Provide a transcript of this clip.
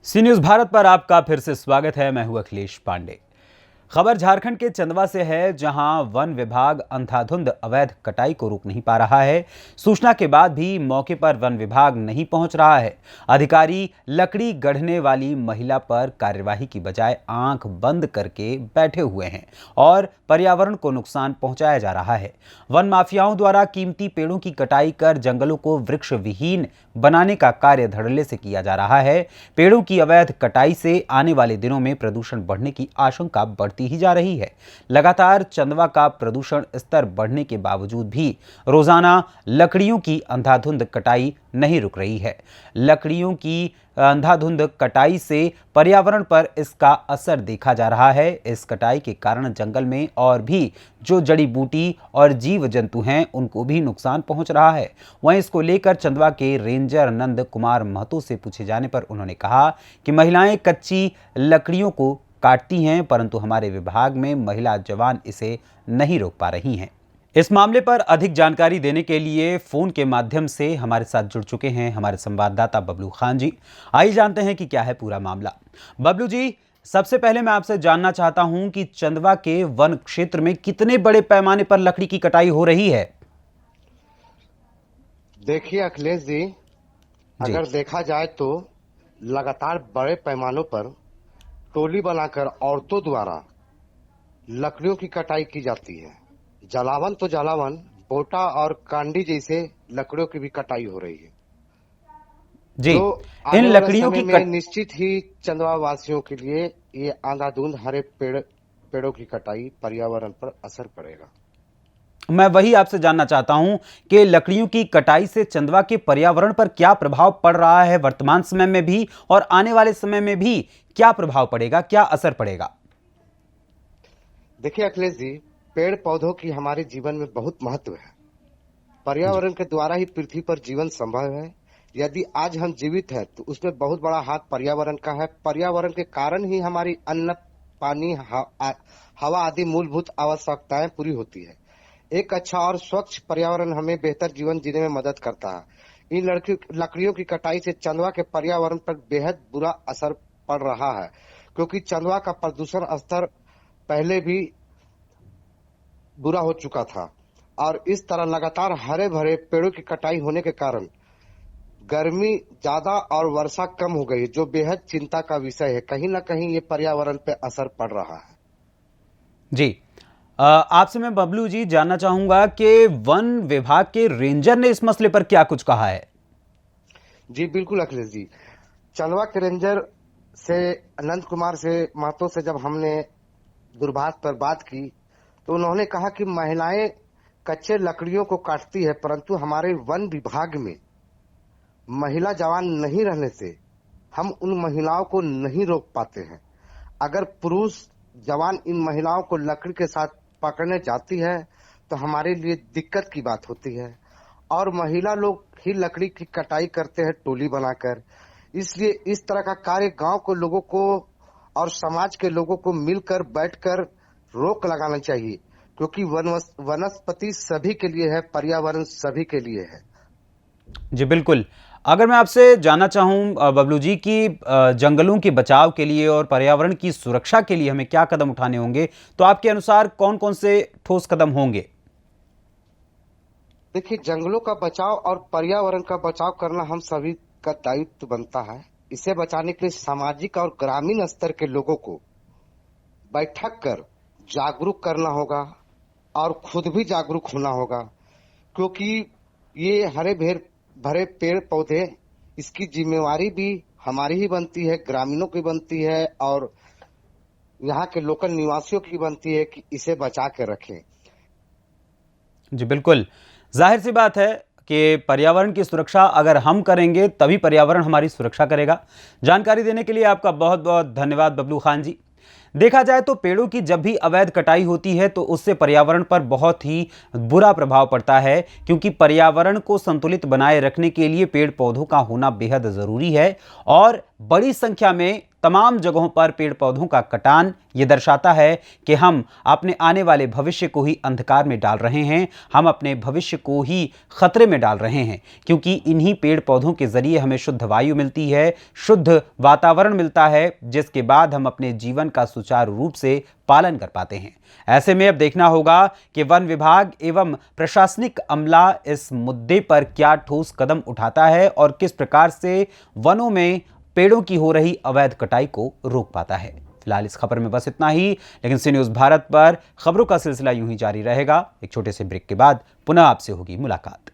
सी news Bharat पर आपका फिर से स्वागत है। मैं हूं अखिलेश पांडे। खबर झारखंड के चंदवा से है, जहां वन विभाग अंधाधुंध अवैध कटाई को रोक नहीं पा रहा है। सूचना के बाद भी मौके पर वन विभाग नहीं पहुंच रहा है। अधिकारी लकड़ी गढ़ने वाली महिला पर कार्यवाही की बजाय आंख बंद करके बैठे हुए हैं और पर्यावरण को नुकसान पहुंचाया जा रहा है। वन माफियाओं द्वारा कीमती पेड़ों की कटाई कर जंगलों को वृक्ष विहीन बनाने का कार्य धड़ल्ले से किया जा रहा है। पेड़ों की अवैध कटाई से आने वाले दिनों में प्रदूषण बढ़ने की आशंका बढ़ती ही जा रही है। लगातार चंदवा का प्रदूषण स्तर बढ़ने के बावजूद भी रोजाना लकड़ियों की अंधाधुंध कटाई नहीं रुक रही है। लकड़ियों की अंधाधुंध कटाई से पर्यावरण पर इसका असर देखा जा रहा है। इस कटाई के कारण जंगल में और भी जो जड़ी बूटी और जीव जंतु हैं, उनको भी नुकसान पहुंच रहा है। वहीं इसको लेकर चंदवा के रेंजर नंद कुमार महतो से पूछे जाने पर उन्होंने कहा कि महिलाएं कच्ची लकड़ियों को काटती हैं, परंतु हमारे विभाग में महिला जवान इसे नहीं रोक पा रही हैं। इस मामले पर अधिक जानकारी देने के लिए फोन के माध्यम से हमारे साथ जुड़ चुके हैं हमारे संवाददाता बबलू खान जी। आइए जानते हैं कि क्या है पूरा मामला। बबलू जी, सबसे पहले मैं आपसे जानना चाहता हूं कि चंदवा के वन क्षेत्र में कितने बड़े पैमाने पर लकड़ी की कटाई हो रही है? देखिए अखिलेश जी, अगर देखा जाए तो लगातार बड़े पैमानों पर टोली बनाकर औरतों द्वारा लकड़ियों की कटाई की जाती है। जलावन तो जलावन, बोटा और कांडी जैसे लकड़ियों की भी कटाई हो रही है जी। जो इन आने वाले लकड़ियों समय की में निश्चित ही चंदवा वासियों के लिए ये अंधाधुंध हरे पेड़ों की कटाई पर्यावरण पर असर पड़ेगा। मैं वही आपसे जानना चाहता हूं कि लकड़ियों की कटाई से चंदवा के पर्यावरण पर क्या प्रभाव पड़ रहा है वर्तमान समय में भी, और आने वाले समय में भी क्या प्रभाव पड़ेगा, क्या असर पड़ेगा? देखिए अखिलेश जी, पेड़ पौधों की हमारे जीवन में बहुत महत्व है। पर्यावरण के द्वारा ही पृथ्वी पर जीवन संभव है। यदि आज हम जीवित हैं तो उसमें बहुत बड़ा हाथ पर्यावरण का है। पर्यावरण के कारण ही हमारी अन्न, पानी, हवा आदि मूलभूत आवश्यकताएं पूरी होती है। एक अच्छा और स्वच्छ पर्यावरण हमें बेहतर जीवन जीने में मदद करता है। इन लकड़ियों की कटाई से चंदवा के पर्यावरण पर बेहद बुरा असर पड़ रहा है, क्योंकि चंदवा का प्रदूषण स्तर पहले भी बुरा हो चुका था और इस तरह लगातार हरे भरे पेड़ों की कटाई होने के कारण गर्मी ज्यादा और वर्षा कम हो गई, जो बेहद चिंता का विषय है। कहीं ना कहीं ये पर्यावरण पे असर पड़ रहा है। जी, आपसे मैं बबलू जी जानना चाहूंगा कि वन विभाग के रेंजर ने इस मसले पर क्या कुछ कहा है? जी बिल्कुल अखिलेश जी, चंदवा के रेंजर से अनंत कुमार से महतो से जब हमने दूरभाष पर बात की तो उन्होंने कहा कि महिलाएं कच्चे लकड़ियों को काटती है, परंतु हमारे वन विभाग में महिला जवान नहीं रहने से हम उन महिलाओं को नहीं रोक पाते हैं। अगर पुरुष जवान इन महिलाओं को लकड़ी के साथ पकड़ने जाती है तो हमारे लिए दिक्कत की बात होती है, और महिला लोग ही लकड़ी की कटाई करते हैं टोली बनाकर। इसलिए इस तरह का कार्य गांव के लोगों को और समाज के लोगों को मिलकर बैठकर रोक लगाना चाहिए, क्योंकि वनस्पति सभी के लिए है, पर्यावरण सभी के लिए है। जी बिल्कुल। अगर मैं आपसे जानना चाहूं बबलू जी कि जंगलों के बचाव के लिए और पर्यावरण की सुरक्षा के लिए हमें क्या कदम उठाने होंगे, तो आपके अनुसार कौन कौन से ठोस कदम होंगे? देखिए, जंगलों का बचाव और पर्यावरण का बचाव करना हम सभी का दायित्व बनता है। इसे बचाने के लिए सामाजिक और ग्रामीण स्तर के लोगों को बैठक कर जागरूक करना होगा और खुद भी जागरूक होना होगा, क्योंकि ये हरे भरे पेड़ पौधे, इसकी जिम्मेवारी भी हमारी ही बनती है, ग्रामीणों की बनती है और यहाँ के लोकल निवासियों की बनती है कि इसे बचा के रखें। जी बिल्कुल, जाहिर सी बात है कि पर्यावरण की सुरक्षा अगर हम करेंगे तभी पर्यावरण हमारी सुरक्षा करेगा। जानकारी देने के लिए आपका बहुत बहुत धन्यवाद बबलू खान जी। देखा जाए तो पेड़ों की जब भी अवैध कटाई होती है तो उससे पर्यावरण पर बहुत ही बुरा प्रभाव पड़ता है, क्योंकि पर्यावरण को संतुलित बनाए रखने के लिए पेड़ पौधों का होना बेहद जरूरी है और बड़ी संख्या में तमाम जगहों पर पेड़ पौधों का कटान ये दर्शाता है कि हम अपने आने वाले भविष्य को ही अंधकार में डाल रहे हैं, हम अपने भविष्य को ही खतरे में डाल रहे हैं, क्योंकि इन्हीं पेड़ पौधों के जरिए हमें शुद्ध वायु मिलती है, शुद्ध वातावरण मिलता है, जिसके बाद हम अपने जीवन का सुचारू रूप से पालन कर पाते हैं। ऐसे में अब देखना होगा कि वन विभाग एवं प्रशासनिक अमला इस मुद्दे पर क्या ठोस कदम उठाता है और किस प्रकार से वनों में पेड़ों की हो रही अवैध कटाई को रोक पाता है। फिलहाल इस खबर में बस इतना ही, लेकिन सी न्यूज़ भारत पर खबरों का सिलसिला यूं ही जारी रहेगा। एक छोटे से ब्रेक के बाद पुनः आपसे होगी मुलाकात।